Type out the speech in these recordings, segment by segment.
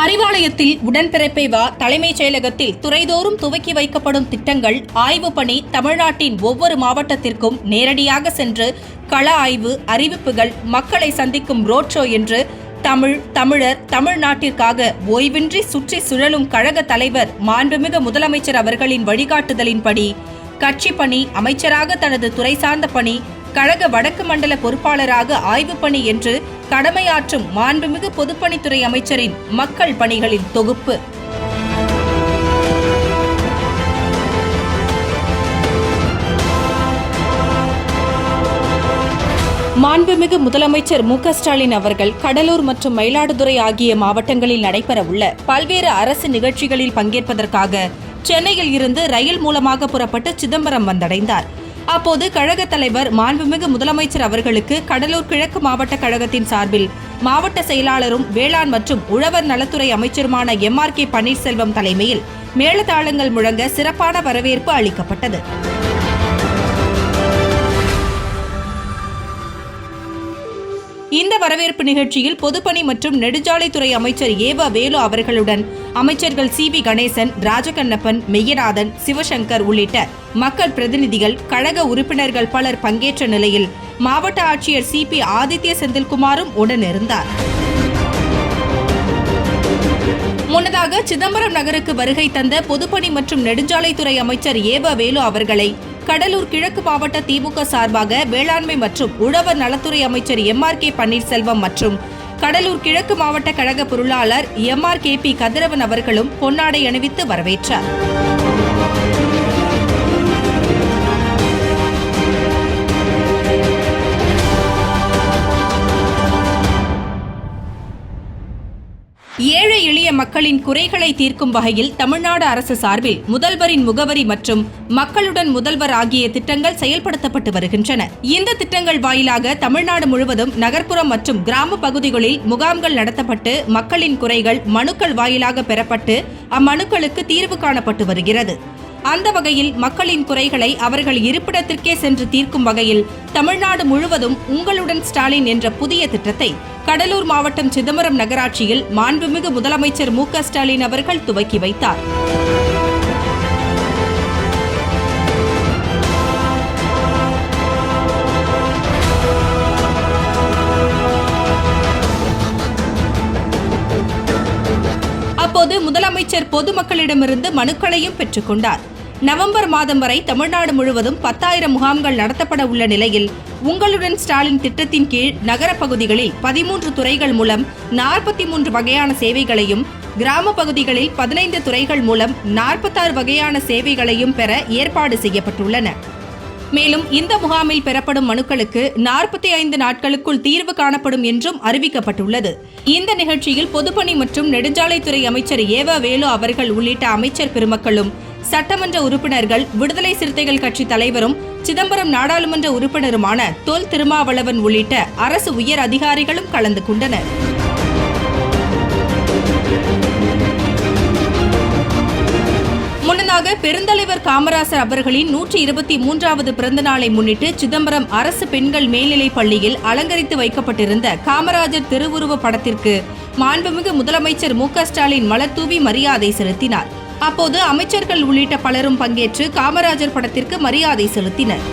அறிவாலயத்தில் உடன்பிறப்பை வா தலைமைச் செயலகத்தில் துறைதோறும் துவக்கி வைக்கப்படும் திட்டங்கள் ஆய்வு பணி தமிழ்நாட்டின் ஒவ்வொரு மாவட்டத்திற்கும் நேரடியாக சென்று கள ஆய்வு, அறிவிப்புகள், மக்களை சந்திக்கும் ரோட் ஷோ என்று தமிழர் தமிழ்நாட்டிற்காக ஓய்வின்றி சுற்றி சுழலும் கழக தலைவர் மாண்புமிகு முதலமைச்சர் அவர்களின் வழிகாட்டுதலின்படி கட்சி பணி, அமைச்சராக தனது துறை சார்ந்த பணி, கழக வடக்கு மண்டல பொறுப்பாளராக ஆய்வு பணி என்று கடமையாற்றும் மாண்புமிகு பொதுப்பணித்துறை அமைச்சரின் மக்கள் பணிகளின் தொகுப்பு. மாண்புமிகு முதலமைச்சர் மு.க.ஸ்டாலின் அவர்கள் கடலூர் மற்றும் மயிலாடுதுறை ஆகிய மாவட்டங்களில் நடைபெறவுள்ள பல்வேறு அரசு நிகழ்ச்சிகளில் பங்கேற்பதற்காக சென்னையில் இருந்து ரயில் மூலமாக புறப்பட்டு சிதம்பரம் வந்தடைந்தார். அப்போது கழக தலைவர் மாண்புமிகு முதலமைச்சர் அவர்களுக்கு கடலூர் கிழக்கு மாவட்ட கழகத்தின் சார்பில் மாவட்ட செயலாளரும் வேளாண் மற்றும் உழவர் நலத்துறை அமைச்சருமான எம்.ஆர்.கே. பன்னீர்செல்வம் தலைமையில் மேளதாளங்கள் முழங்க சிறப்பான வரவேற்பு அளிக்கப்பட்டது. இந்த வரவேற்பு நிகழ்ச்சியில் பொதுப்பணி மற்றும் நெடுஞ்சாலைத்துறை அமைச்சர் ஏவ வேலு அவர்களுடன் அமைச்சர்கள் சி.வி. கணேசன், ராஜகண்ணப்பன், மெய்யநாதன், சிவசங்கர் உள்ளிட்ட மக்கள் பிரதிநிதிகள், கழக உறுப்பினர்கள் பலர் பங்கேற்ற நிலையில் மாவட்ட ஆட்சியர் சி.பி. ஆதித்ய செந்தில்குமாரும் உடனிருந்தார். முன்னதாக சிதம்பரம் நகருக்கு வருகை தந்த பொதுப்பணி மற்றும் நெடுஞ்சாலைத்துறை அமைச்சர் ஏவ வேலு அவர்களை கடலூர் கிழக்கு மாவட்ட திமுக சார்பாக வேளாண்மை மற்றும் உழவர் நலத்துறை அமைச்சர் எம்.ஆர்.கே. பன்னீர்செல்வம் மற்றும் கடலூர் கிழக்கு மாவட்ட கழக பொருளாளர் எம்.ஆர்.கே.பி. கதிரவன் அவர்களும் பொன்னாடை அணிவித்து வரவேற்றார். ஏழை எளிய மக்களின் குறைகளை தீர்க்கும் வகையில் தமிழ்நாடு அரசு சார்பில் முதல்வரின் முகவரி மற்றும் மக்களுடன் முதல்வர் ஆகிய திட்டங்கள் செயல்படுத்தப்பட்டு வருகின்றன. இந்த திட்டங்கள் வாயிலாக தமிழ்நாடு முழுவதும் நகர்ப்புறம் மற்றும் கிராம பகுதிகளில் முகாம்கள் நடத்தப்பட்டு மக்களின் குறைகள் மனுக்கள் வாயிலாக பெறப்பட்டு அம்மனுக்களுக்கு தீர்வு காணப்பட்டு வருகிறது. அந்த வகையில் மக்களின் குறைகளை அவர்கள் இருப்பிடத்திற்கே சென்று தீர்க்கும் வகையில் தமிழ்நாடு முழுவதும் உங்களுடன் ஸ்டாலின் என்ற புதிய திட்டத்தை கடலூர் மாவட்டம் சிதம்பரம் நகராட்சியில் மாண்புமிகு முதலமைச்சர் மு.க.ஸ்டாலின் அவர்கள் துவக்கி வைத்தார். அப்போது முதலமைச்சர் பொதுமக்களிடமிருந்து மனுக்களையும் பெற்றுக் கொண்டார். நவம்பர் மாதம் வரை தமிழ்நாடு முழுவதும் 10,000 முகாம்கள் நடத்தப்பட உள்ள நிலையில் உங்களுடன் ஸ்டாலின் திட்டத்தின் கீழ் நகர பகுதிகளில் 13 துறைகள் மூலம் 43 வகையான சேவைகளையும், கிராம பகுதிகளில் 15 துறைகள் மூலம் 46 வகையான சேவைகளையும் பெற ஏற்பாடு செய்யப்பட்டுள்ளன. மேலும் இந்த முகாமில் பெறப்படும் மனுக்களுக்கு 45 நாட்களுக்குள் தீர்வு காணப்படும் என்றும் அறிவிக்கப்பட்டுள்ளது. இந்த நிகழ்ச்சியில் பொதுப்பணி மற்றும் நெடுஞ்சாலைத்துறை அமைச்சர் ஏவ வேலு அவர்கள் உள்ளிட்ட அமைச்சர் பெருமக்களும், சட்டமன்ற உறுப்பினர்கள், விடுதலை சிறுத்தைகள் கட்சி தலைவரும் சிதம்பரம் நாடாளுமன்ற உறுப்பினருமான தொல் திருமாவளவன் உள்ளிட்ட அரசு உயர் அதிகாரிகளும் கலந்து கொண்டனர். முன்னதாக பெருந்தலைவர் காமராசர் அவர்களின் 123வது பிறந்த நாளை முன்னிட்டு சிதம்பரம் அரசு பெண்கள் மேல்நிலைப் பள்ளியில் அலங்கரித்து வைக்கப்பட்டிருந்த காமராஜர் திருவுருவ படத்திற்கு மாண்புமிகு முதலமைச்சர் மு.க.ஸ்டாலின் மலர்தூவி மரியாதை செலுத்தினார். அப்போது அமைச்சர்கள் உள்ளிட்ட பலரும் பங்கேற்று காமராஜர் படத்திற்கு மரியாதை செலுத்தினர்.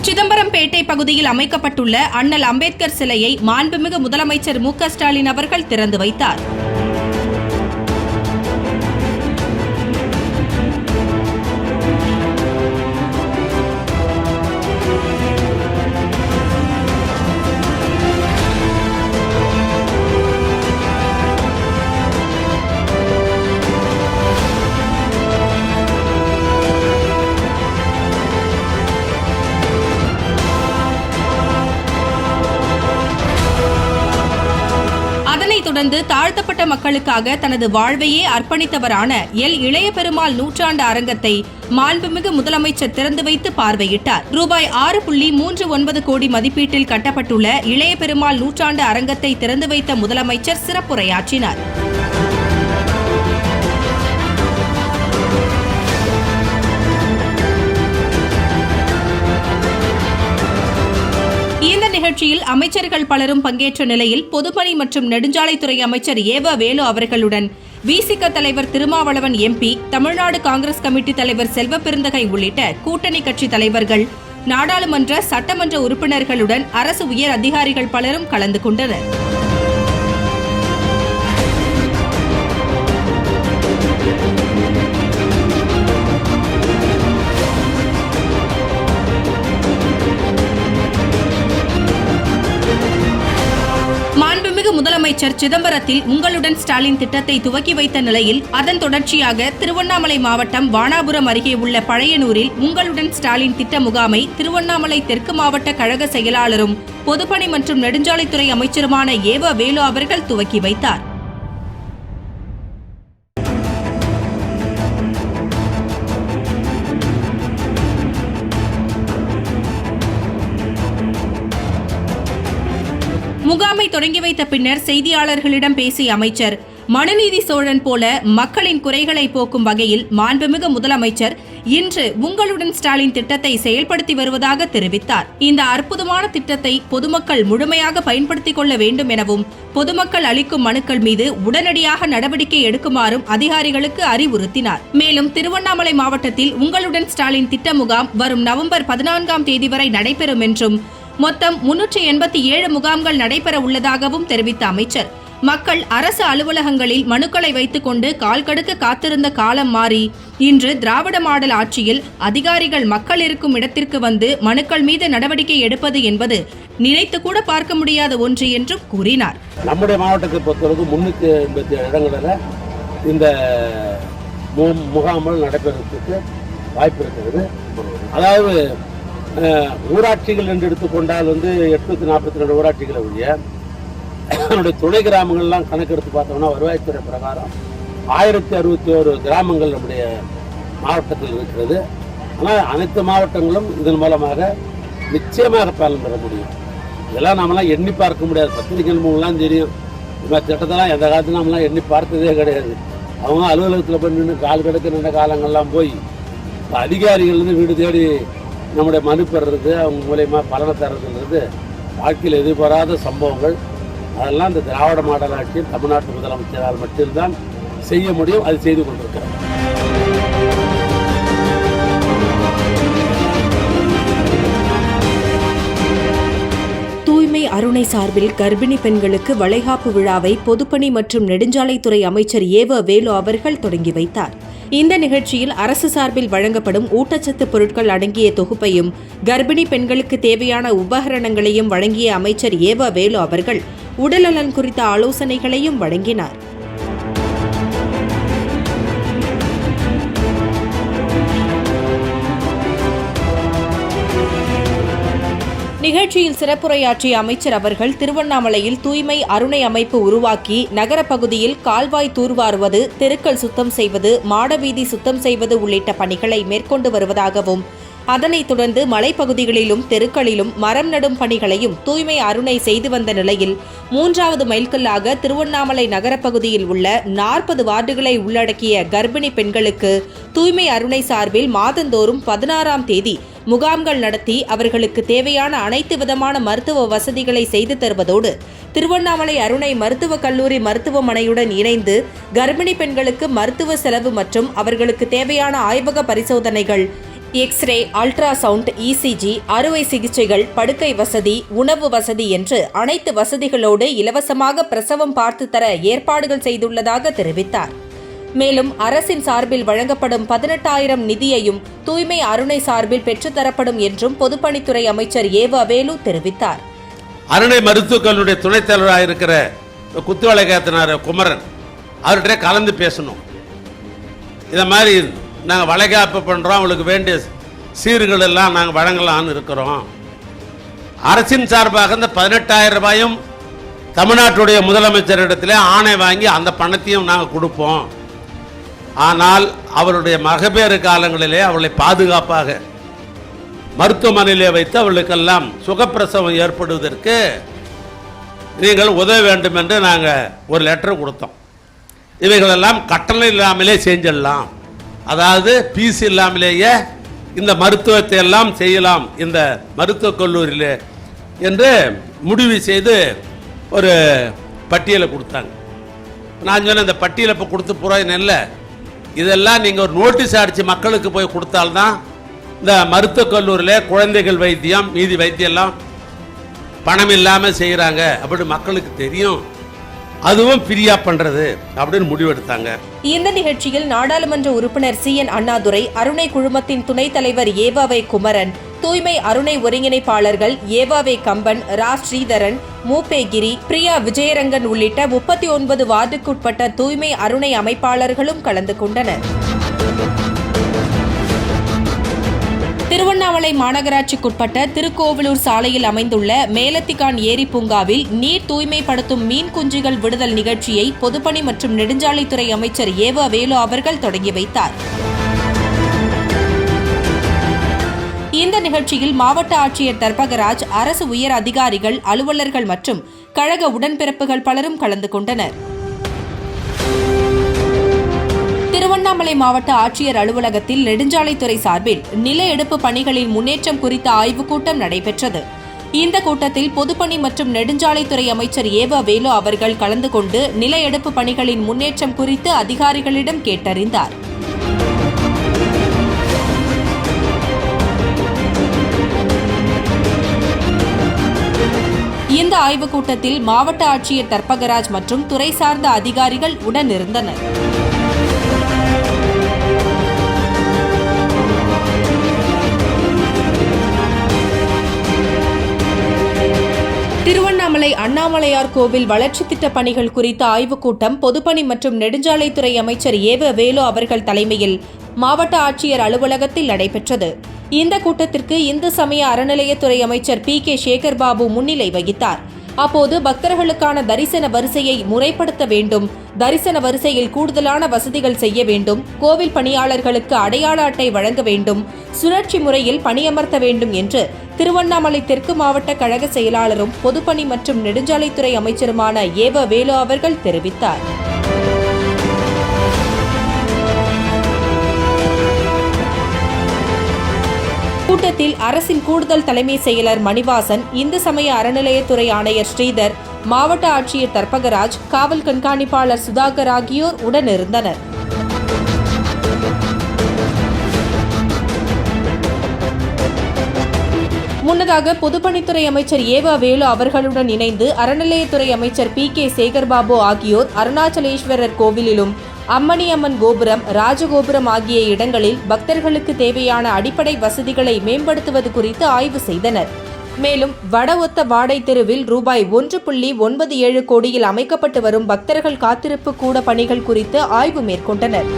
சிதம்பரம்பேட்டை பகுதியில் அமைக்கப்பட்டுள்ள அண்ணல் அம்பேத்கர் சிலையை மாண்புமிகு முதலமைச்சர் மு.க.ஸ்டாலின் அவர்கள் திறந்து வைத்தார். தொடர்ந்து தாழ்த்தப்பட்ட மக்களுக்காக தனது வாழ்வையே அர்ப்பணித்தவரான எல் இளைய பெருமாள் நூற்றாண்டு அரங்கத்தை மாண்புமிகு முதலமைச்சர் திறந்து வைத்து பார்வையிட்டார். ரூபாய் 6.39 கோடி மதிப்பீட்டில் கட்டப்பட்டுள்ள இளைய பெருமாள் நூற்றாண்டு அரங்கத்தை திறந்து வைத்த முதலமைச்சர் சிறப்புரையாற்றினார். நிகழ்ச்சியில் அமைச்சர்கள் பலரும் பங்கேற்ற நிலையில் பொதுப்பணி மற்றும் நெடுஞ்சாலைத்துறை அமைச்சர் ஏவ வேலு அவர்களுடன் விசிக தலைவர் திருமாவளவன் எம்பி, தமிழ்நாடு காங்கிரஸ் கமிட்டி தலைவர் செல்வ பெருந்தகை உள்ளிட்ட கூட்டணி கட்சி தலைவர்கள், நாடாளுமன்ற சட்டமன்ற உறுப்பினர்களுடன் அரசு உயர் அதிகாரிகள் பலரும் கலந்து கொண்டனர். மாண்புமிகு முதலமைச்சர் சிதம்பரத்தில் உங்களுடன் ஸ்டாலின் திட்டத்தை துவக்கி வைத்த நிலையில் அதன் தொடர்ச்சியாக திருவண்ணாமலை மாவட்டம் வானாபுரம் அருகே உள்ள பழையனூரில் உங்களுடன் ஸ்டாலின் திட்ட முகாமை திருவண்ணாமலை தெற்கு மாவட்ட கழக செயலாளரும் பொதுப்பணி மற்றும் நெடுஞ்சாலைத்துறை அமைச்சருமான ஏவ வேலு அவர்கள் துவக்கி வைத்தார். முகாமை தொடங்கி வைத்த பின்னர் செய்தியாளர்களிடம் பேசிய அமைச்சர், மனுநீதி சோழன் போல மக்களின் குறைகளை போக்கும் வகையில் மாண்புமிகு முதலமைச்சர் இன்று உங்களுடன் ஸ்டாலின் திட்டத்தை செயல்படுத்தி வருவதாக தெரிவித்தார். இந்த அற்புதமான திட்டத்தை பொதுமக்கள் முழுமையாக பயன்படுத்திக் கொள்ள வேண்டும் எனவும், பொதுமக்கள் அளிக்கும் மனுக்கள் மீது உடனடியாக நடவடிக்கை எடுக்குமாறும் அதிகாரிகளுக்கு அறிவுறுத்தினார். மேலும் திருவண்ணாமலை மாவட்டத்தில் உங்களுடன் ஸ்டாலின் திட்ட முகாம் வரும் நவம்பர் 14ஆம் தேதி வரை நடைபெறும் என்றும், மொத்தம் 387 முகாம்கள் நடைபெற உள்ளதாகவும் தெரிவித்த அமைச்சர், மக்கள் அரசு அலுவலகங்களில் மனுக்களை வைத்துக் கொண்டு கால் கடுக்க காத்திருந்த காலம் மாறி இன்று திராவிட மாடல் ஆட்சியில் அதிகாரிகள் மக்கள் இருக்கும் இடத்திற்கு வந்து மனுக்கள் மீது நடவடிக்கை எடுப்பது என்பது நினைத்து கூட பார்க்க முடியாத ஒன்று என்றும் கூறினார். நம்முடைய மாவட்டத்தை பொறுத்தவரைக்கும் 387 இடங்களில் இந்த முகாம்கள் நடைபெறுவதற்கு வாய்ப்பு இருக்கிறது. அதாவது ஊராட்சிகள் என்று எடுத்துக்கொண்டால் 842 ஊராட்சிகளை ஒழிய அதனுடைய துணை கிராமங்கள்லாம் கணக்கெடுத்து பார்த்தோம்னா வருவாய்த்துறை பிரகாரம் 1061 கிராமங்கள் நம்முடைய மாவட்டத்தில் இருக்கிறது. ஆனால் அனைத்து மாவட்டங்களும் இதன் மூலமாக நிச்சயமாக பலன் பெற முடியும். இதெல்லாம் நம்மளாம் எண்ணி பார்க்க முடியாது. பத்திரிகைகள் மூலம்லாம் தெரியும். இந்த திட்டத்தெல்லாம் எந்த காலத்தில் நம்மளாம் எண்ணி பார்த்ததே கிடையாது. அவங்க அலுவலகத்தில் போய் நின்று கால் கடுக்க நின்ற காலங்கள்லாம் போய் அதிகாரிகள் வீடு தேடி நம்முடைய மனு பெறுறது, அவங்க மூலயமா பலனை தர்றதுன்றது வாழ்க்கையில் எதிர்பாராத சம்பவங்கள். அதெல்லாம் இந்த திராவிட மாடல் ஆட்சியில் தமிழ்நாட்டு முதலமைச்சரால் மட்டும்தான் செய்ய முடியும். அது செய்து கொண்டிருக்கிறார். தூய்மை அருணை சார்பில் கர்ப்பிணி பெண்களுக்கு வளைகாப்பு விழாவை பொதுப்பணி மற்றும் நெடுஞ்சாலைத்துறை அமைச்சர் ஏவ வேலு அவர்கள் தொடங்கி வைத்தார். இந்த நிகழ்ச்சியில் அரசு சார்பில் வழங்கப்படும் ஊட்டச்சத்து பொருட்கள் அடங்கிய தொகுப்பையும் கர்ப்பிணி பெண்களுக்கு தேவையான உபகரணங்களையும் வழங்கிய அமைச்சர் ஏவ வேலு அவர்கள் உடல்நலன் குறித்த ஆலோசனைகளையும் வழங்கினார். நிகழ்ச்சியில் சிறப்புரையாற்றிய அமைச்சர் அவர்கள் திருவண்ணாமலையில் தூய்மை அருணை அமைப்பு உருவாக்கி நகரப்பகுதியில் கால்வாய் தூர்வாருவது, தெருக்கள் சுத்தம் செய்வது, மாடவீதி சுத்தம் செய்வது உள்ளிட்ட பணிகளை மேற்கொண்டு வருவதாகவும், அதனைத் தொடர்ந்து மலைப்பகுதிகளிலும் தெருக்களிலும் மரம் நடும் பணிகளையும் தூய்மை அருணை செய்து வந்த நிலையில் 3வது மைல்கல்லாக திருவண்ணாமலை நகரப்பகுதியில் உள்ள 40 வார்டுகளை உள்ளடக்கிய கர்ப்பிணி பெண்களுக்கு தூய்மை அருணை சார்பில் மாதந்தோறும் 16ஆம் தேதி முகாம்கள் நடத்தி அவர்களுக்கு தேவையான அனைத்து விதமான மருத்துவ வசதிகளை செய்து தருவதோடு, திருவண்ணாமலை அருணை மருத்துவக் கல்லூரி மருத்துவமனையுடன் இணைந்து கர்ப்பிணி பெண்களுக்கு மருத்துவ செலவு மற்றும் அவர்களுக்கு தேவையான ஆய்வக பரிசோதனைகள், எக்ஸ்ரே, அல்ட்ராசவுண்ட், இசிஜி, அறுவை சிகிச்சைகள், படுக்கை வசதி, உணவு வசதி என்று அனைத்து வசதிகளோடு இலவசமாக பிரசவம் பார்த்து தர ஏற்பாடுகள் செய்துள்ளதாக தெரிவித்தார். மேலும் அரசின் சார்பில் வழங்கப்படும் 18,000 நிதியையும் தூய்மை அருணை சார்பில் பெற்றுத்தரப்படும் என்றும் பொதுப்பணித்துறை அமைச்சர் ஏவ வேலு தெரிவித்தார். அருணை மருத்துவக் கல்லூரி துணைத் தலைவராக இருக்கிற குத்துவளைக்காத்தினார் குமரன் அவர்கிட்ட கலந்து பேசணும். இதை மாதிரி நாங்கள் வளைகாப்பு பண்ணுறோம், அவங்களுக்கு வேண்டிய சீர்கள் எல்லாம் நாங்கள் வழங்கலான்னு இருக்கிறோம். அரசின் சார்பாக இந்த 18,000 ரூபாயும் தமிழ்நாட்டுடைய முதலமைச்சரிடத்திலே ஆணை வாங்கி அந்த பணத்தையும் நாங்கள் கொடுப்போம். ஆனால் அவருடைய மகப்பேறு காலங்களிலே அவளை பாதுகாப்பாக மருத்துவமனையிலே வைத்து அவளுக்கெல்லாம் சுகப்பிரசவம் ஏற்படுவதற்கு நீங்கள் உதவ வேண்டும் என்று நாங்கள் ஒரு லெட்டர் கொடுத்தோம். இவைகளெல்லாம் கட்டணம் இல்லாமலே செஞ்சிடலாம், அதாவது பீஸ் இல்லாமலேயே இந்த மருத்துவத்தை எல்லாம் செய்யலாம் இந்த மருத்துவக் கல்லூரியில் என்று முடிவு செய்து ஒரு பட்டியலை கொடுத்தாங்க. நான் சொன்னேன், இந்த பட்டியலை இப்போ கொடுத்து புரோஜனம் இல்லை, இதெல்லாம் நீங்கள் ஒரு நோட்டீஸ் அடித்து மக்களுக்கு போய் கொடுத்தால்தான் இந்த மருத்துவக் கல்லூரியில் குழந்தைகள் வைத்தியம் மீதி வைத்தியெல்லாம் பணம் இல்லாமல் செய்கிறாங்க அப்படின்னு மக்களுக்கு தெரியும், அதுவும் ஃப்ரீயா பண்றது அப்படின்னு முடிவெடுத்தாங்க. இந்த நிகழ்ச்சியில் நாடாளுமன்ற உறுப்பினர் CN அண்ணாதுரை, அருணை குழுமத்தின் துணைத் தலைவர் ஏவாவை குமரன், தூய்மை அருணை ஒருங்கிணைப்பாளர்கள் ஏவாவை கம்பன், ரா ஸ்ரீதரன், மூப்பேகிரி, பிரியா விஜயரங்கன் உள்ளிட்ட 39 வார்டுக்குட்பட்ட தூய்மை அருணை அமைப்பாளர்களும் கலந்து கொண்டனர். திருவண்ணாமலை மாநகராட்சிக்குட்பட்ட திருக்கோவிலூர் சாலையில் அமைந்துள்ள மேலத்திகான் ஏரி பூங்காவில் நீர் தூய்மைப்படுத்தும் மீன் குஞ்சுகள் விடுதல் நிகழ்ச்சியை பொதுப்பணி மற்றும் நெடுஞ்சாலைத்துறை அமைச்சர் ஏவா வேலு அவர்கள் தொடங்கி வைத்தார். இந்த நிகழ்ச்சியில் மாவட்ட ஆட்சியர் தர்பகராஜ், அரசு உயர் அதிகாரிகள், அலுவலர்கள் மற்றும் கழக உடன்பிறப்புகள் பலரும் கலந்து கொண்டனர். திருவண்ணாமலை மாவட்ட ஆட்சியர் அலுவலகத்தில் நெடுஞ்சாலைத்துறை சார்பில் நில எடுப்பு பணிகளின் முன்னேற்றம் குறித்த ஆய்வுக் கூட்டம் நடைபெற்றது. இந்த கூட்டத்தில் பொதுப்பணி மற்றும் நெடுஞ்சாலைத்துறை அமைச்சர் ஏவா வேலு அவர்கள் கலந்து கொண்டு நில எடுப்பு பணிகளின் முன்னேற்றம் குறித்து அதிகாரிகளிடம் கேட்டறிந்தார். இந்த ஆய்வுக் கூட்டத்தில் மாவட்ட ஆட்சியர் தர்பகராஜ் மற்றும் துறை சார்ந்த அதிகாரிகள் உடனிருந்தனர். திருவண்ணாமலை அண்ணாமலையார் கோவில் வளர்ச்சி திட்ட பணிகள் குறித்த ஆய்வுக் கூட்டம் பொதுப்பணி மற்றும் நெடுஞ்சாலைத்துறை அமைச்சர் ஏவ வேலு அவர்கள் தலைமையில் மாவட்ட ஆட்சியர் அலுவலகத்தில் நடைபெற்றது. இந்த கூட்டத்திற்கு இந்து சமய அறநிலையத்துறை அமைச்சர் PK சேகர்பாபு முன்னிலை வகித்தார். அப்போது பக்தர்களுக்கான தரிசன வரிசையை முறைப்படுத்த வேண்டும், தரிசன வரிசையில் கூடுதலான வசதிகள் செய்ய வேண்டும், கோவில் பணியாளர்களுக்கு அடையாள அட்டை வழங்க வேண்டும், சுழற்சி முறையில் பணியமர்த்த வேண்டும் என்று திருவண்ணாமலை தெற்கு மாவட்ட கழக செயலாளரும் பொதுப்பணி மற்றும் நெடுஞ்சாலைத்துறை அமைச்சருமான ஏவ வேலு அவர்கள் தெரிவித்தார். கூட்டத்தில் அரசின் கூடுதல் தலைமை செயலர் மணிவாசன், இந்து சமய அறநிலையத்துறை ஆணையர் ஸ்ரீதர், மாவட்ட ஆட்சியர் தர்பகராஜ், காவல் கண்காணிப்பாளர் சுதாகர் ஆகியோர் உடனிருந்தனர். முன்னதாக பொதுப்பணித்துறை அமைச்சர் ஏவா வேலு அவர்களுடன் இணைந்து அறநிலையத்துறை அமைச்சர் PK சேகர்பாபு ஆகியோர் அருணாச்சலேஸ்வரர் கோவிலிலும் அம்மணியம்மன் கோபுரம், ராஜகோபுரம் ஆகிய இடங்களில் பக்தர்களுக்கு தேவையான அடிப்படை வசதிகளை மேம்படுத்துவது குறித்து ஆய்வு செய்தனர். மேலும் வட ஒத்த வாடை தெருவில் ரூபாய் 1.97 கோடியில் அமைக்கப்பட்டு வரும் பக்தர்கள் காத்திருப்பு கூட பணிகள் குறித்து ஆய்வு மேற்கொண்டனர்.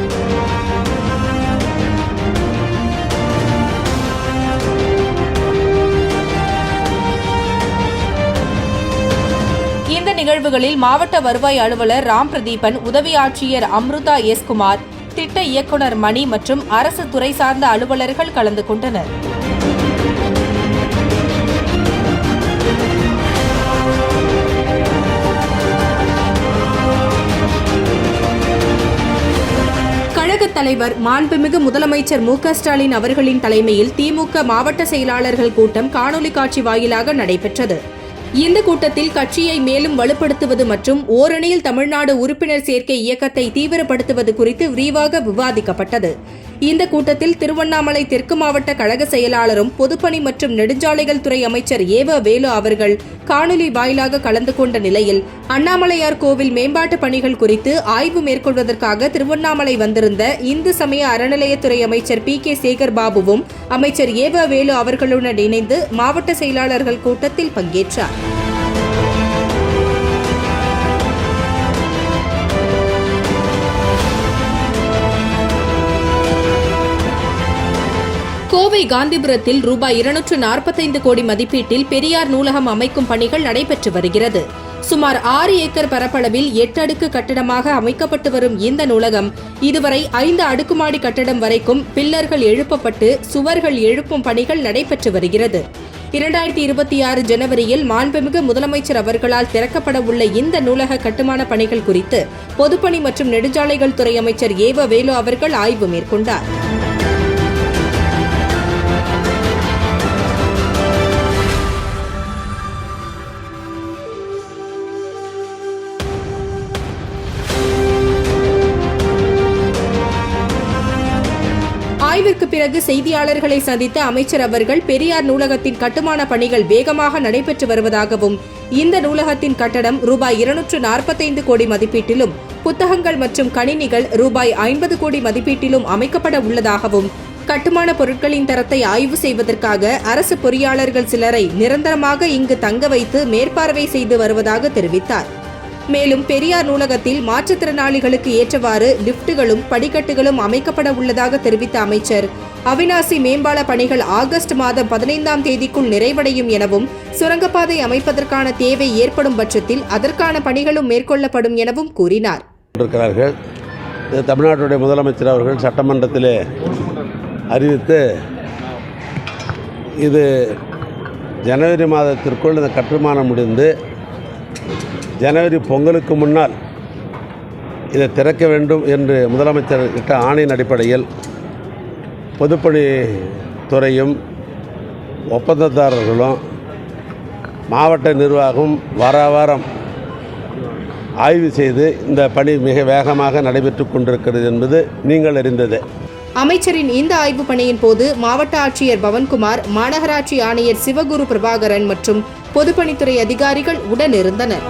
இந்த நிகழ்வுகளில் மாவட்ட வருவாய் அலுவலர் ராம் பிரதீபன், உதவி ஆட்சியர் அம்ருதா S. குமார், திட்ட இயக்குநர் மணி மற்றும் அரசு துறை சார்ந்த அலுவலர்கள் கலந்து கொண்டனர். கழகத் தலைவர் மாண்புமிகு முதலமைச்சர் MK ஸ்டாலின் அவர்களின் தலைமையில் திமுக மாவட்ட செயலாளர்கள் கூட்டம் காணொலி காட்சி வாயிலாக நடைபெற்றது. இந்த கூட்டத்தில் கட்சியை மேலும் வலுப்படுத்துவது மற்றும் ஓரணியில் தமிழ்நாடு உறுப்பினர் சேர்க்கை இயக்கத்தை தீவிரப்படுத்துவது குறித்து விரிவாக விவாதிக்கப்பட்டது. இந்த கூட்டத்தில் திருவண்ணாமலை தெற்கு மாவட்ட கழக செயலாளரும் பொதுப்பணி மற்றும் நெடுஞ்சாலைகள் துறை அமைச்சர் ஏவ வேலு அவர்கள் காணொலி வாயிலாக கலந்து கொண்ட நிலையில் அண்ணாமலையார் கோவில் மேம்பாட்டு பணிகள் குறித்து ஆய்வு மேற்கொள்வதற்காக திருவண்ணாமலை வந்திருந்த இந்து சமய அறநிலையத்துறை அமைச்சர் PK சேகர்பாபுவும் அமைச்சர் ஏவ வேலு அவர்களுடன் இணைந்து மாவட்ட செயலாளர்கள் கூட்டத்தில் பங்கேற்றார். கோவை காந்திபுரத்தில் ரூபாய் 245 கோடி மதிப்பீட்டில் பெரியார் நூலகம் அமைக்கும் பணிகள் நடைபெற்று வருகிறது. சுமார் 6 ஏக்கர் பரப்பளவில் 8 அடுக்கு கட்டடமாக அமைக்கப்பட்டு வரும் இந்த நூலகம் இதுவரை 5 அடுக்குமாடி கட்டடம் வரைக்கும் பில்லர்கள் எழுப்பப்பட்டு சுவர்கள் எழுப்பும் பணிகள் நடைபெற்று வருகிறது. 2026 ஜனவரியில் மாண்புமிகு முதலமைச்சர் அவர்களால் திறக்கப்பட உள்ள இந்த நூலக கட்டுமான பணிகள் குறித்து பொதுப்பணி மற்றும் நெடுஞ்சாலைகள் துறை அமைச்சர் ஏவ வேலு அவர்கள் ஆய்வு மேற்கொண்டார். பிறகு செய்தியாளர்களை சந்தித்த அமைச்சர் அவர்கள் பெரியார் நூலகத்தின் கட்டுமான பணிகள் வேகமாக நடைபெற்று வருவதாகவும் இந்த நூலகத்தின் கட்டடம் ரூபாய் 245 கோடி மதிப்பீட்டிலும் புத்தகங்கள் மற்றும் கணினிகள் ரூபாய் 50 கோடி மதிப்பீட்டிலும் அமைக்கப்பட உள்ளதாகவும் கட்டுமான பொருட்களின் தரத்தை ஆய்வு செய்வதற்காக அரசு பொறியாளர்கள் சிலரை நிரந்தரமாக இங்கு தங்க வைத்து மேற்பார்வை செய்து வருவதாக தெரிவித்தார். மேலும் பெரியார் நூலகத்தில் மாற்றுத்திறனாளிகளுக்கு ஏற்றவாறு லிப்டுகளும் படிக்கட்டுகளும் அமைக்கப்பட உள்ளதாக தெரிவித்த அமைச்சர், அவிநாசி மேம்பால பணிகள் ஆகஸ்ட் மாதம் 15ஆம் தேதிக்குள் நிறைவடையும் எனவும் சுரங்கப்பாதை அமைப்பதற்கான தேவை ஏற்படும் பட்சத்தில் அதற்கான பணிகளும் மேற்கொள்ளப்படும் எனவும் கூறினார். தமிழ்நாட்டுடைய முதலமைச்சர் அவர்கள் சட்டமன்றத்திலே அறிவித்து இது ஜனவரி மாதத்திற்குள் இந்த கட்டுமானம் முடிந்து ஜனவரி பொங்கலுக்கு முன்னால் இதை திறக்க வேண்டும் என்று முதலமைச்சர் இட்ட ஆணையின் அடிப்படையில் பொதுப்பணித்துறையும் ஒப்பந்ததாரர்களும் மாவட்ட நிர்வாகம் வாரம் ஆய்வு செய்து இந்த பணி மிக வேகமாக நடைபெற்று கொண்டிருக்கிறது என்பது நீங்கள் அறிந்தது. அமைச்சரின் இந்த ஆய்வுப் பணியின் போது மாவட்ட ஆட்சியர் பவன்குமார், மாநகராட்சி ஆணையர் சிவகுரு பிரபாகரன் மற்றும் பொதுப்பணித்துறை அதிகாரிகள் உடனிருந்தனர்.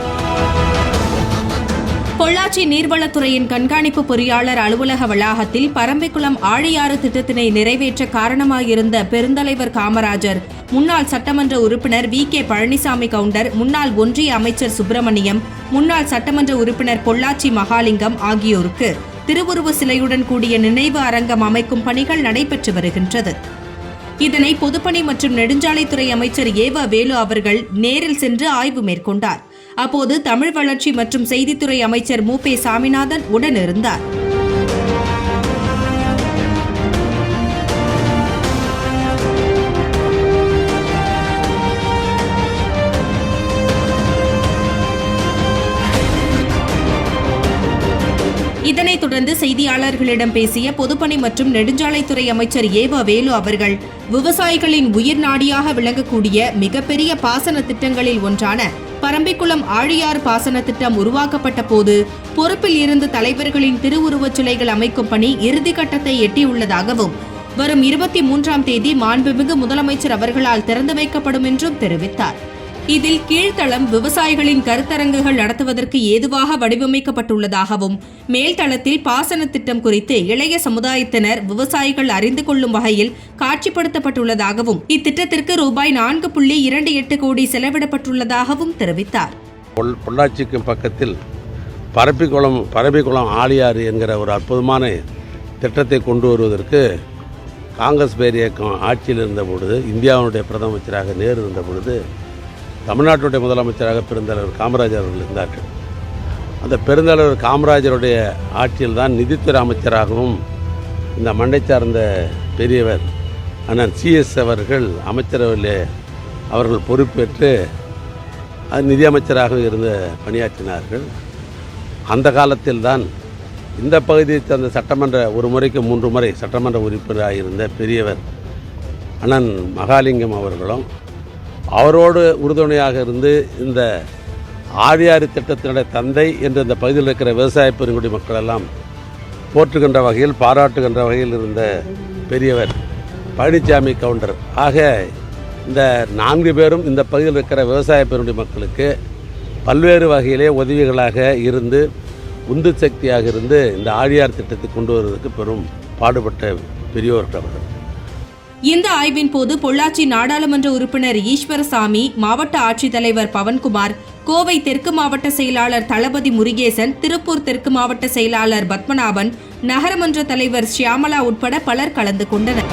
பொள்ளாச்சி நீர்வளத்துறையின் கண்காணிப்பு பொறியாளர் அலுவலக வளாகத்தில் பரம்பிக்குளம் ஆழியாறு திட்டத்தினை நிறைவேற்ற காரணமாயிருந்த பெருந்தலைவர் காமராஜர், முன்னாள் சட்டமன்ற உறுப்பினர் VK பழனிசாமி கவுண்டர், முன்னாள் ஒன்றிய அமைச்சர் சுப்பிரமணியம், முன்னாள் சட்டமன்ற உறுப்பினர் பொள்ளாச்சி மகாலிங்கம் ஆகியோருக்கு திருவுருவ சிலையுடன் கூடிய நினைவு அரங்கம் அமைக்கும் பணிகள் நடைபெற்று வருகின்றது. இதனை பொதுப்பணி மற்றும் நெடுஞ்சாலைத்துறை அமைச்சர் ஏவ வேலு அவர்கள் நேரில் சென்று ஆய்வு மேற்கொண்டார். அப்போது தமிழ் வளர்ச்சி மற்றும் செய்தித்துறை அமைச்சர் மு. சாமிநாதன் உடனிருந்தார். இதனைத் தொடர்ந்து செய்தியாளர்களிடம் பேசிய பொதுப்பணி மற்றும் நெடுஞ்சாலைத்துறை அமைச்சர் ஏவ வேலு அவர்கள், விவசாயிகளின் உயிர் நாடியாக விளங்கக்கூடிய மிகப்பெரிய பாசன திட்டங்களில் ஒன்றான பரம்பிக்குளம் ஆழியாறு பாசன திட்டம் உருவாக்கப்பட்ட போது பொறுப்பில் இருந்த தலைவர்களின் திருவுருவச் சிலைகள் அமைக்கும் பணி இறுதிக்கட்டத்தை எட்டியுள்ளதாகவும் வரும் 23ஆம் தேதி மாண்புமிகு முதலமைச்சர் அவர்களால் திறந்து வைக்கப்படும் என்றும் தெரிவித்தார். இதில் கீழ்த்தளம் விவசாயிகளின் கருத்தரங்குகள் நடத்துவதற்கு ஏதுவாக வடிவமைக்கப்பட்டுள்ளதாகவும் மேல்தளத்தில் பாசன திட்டம் குறித்து இளைய சமுதாயத்தினர் விவசாயிகள் அறிந்து கொள்ளும் வகையில் காட்சிப்படுத்தப்பட்டுள்ளதாகவும் இத்திட்டத்திற்கு ரூபாய் 4.28 கோடி செலவிடப்பட்டுள்ளதாகவும் தெரிவித்தார். பொள்ளாச்சிக்கு பக்கத்தில் பரம்பிக்குளம் ஆழியாறு என்கிற ஒரு அற்புதமான திட்டத்தை கொண்டு வருவதற்கு காங்கிரஸ் பேர் இயக்கம் ஆட்சியில் இருந்த பொழுது, இந்தியாவுடைய பிரதம அமைச்சராக நேரு இருந்த பொழுது, தமிழ்நாட்டுடைய முதலமைச்சராக பெருந்தலைவர் காமராஜர் அவர்கள் இருந்தார்கள். அந்த பெருந்தலைவர் காமராஜருடைய ஆட்சியில் தான் நிதித்துறை அமைச்சராகவும் இந்த மண்ணை சார்ந்த பெரியவர் அண்ணன் CS அவர்கள் அமைச்சரவையில் அவர்கள் பொறுப்பேற்று நிதியமைச்சராக இருந்து பணியாற்றினார்கள். அந்த காலத்தில் தான் இந்த பகுதியை சேர்ந்த சட்டமன்ற ஒரு முறைக்கு 3 முறை சட்டமன்ற உறுப்பினராக இருந்த பெரியவர் அண்ணன் மகாலிங்கம் அவர்களும் அவரோடு உறுதுணையாக இருந்து இந்த ஆழியாறு திட்டத்தினுடைய தந்தை என்று இந்த பகுதியில் இருக்கிற விவசாய பெருங்குடி மக்கள் எல்லாம் போற்றுகின்ற வகையில், பாராட்டுகின்ற வகையில் இருந்த பெரியவர் பழனிசாமி கவுண்டர். ஆக இந்த 4 பேரும் இந்த பகுதியில் இருக்கிற விவசாய பெருங்குடி மக்களுக்கு பல்வேறு வகையிலே உதவிகளாக இருந்து உந்து சக்தியாக இருந்து இந்த ஆழியார் திட்டத்தை கொண்டு வருவதற்கு பெரும் பாடுபட்ட பெரியோர்கள் அவர்கள். இந்த ஆய்வின் போது பொள்ளாச்சி நாடாளுமன்ற உறுப்பினர் ஈஸ்வரசாமி, மாவட்ட ஆட்சித்தலைவர் பவன்குமார், கோவை தெற்கு மாவட்ட செயலாளர் தளபதி முருகேசன், திருப்பூர் தெற்கு மாவட்ட செயலாளர் பத்மநாபன், நகரமன்ற தலைவர் ஷியாமலா உட்பட பலர் கலந்து கொண்டனர்.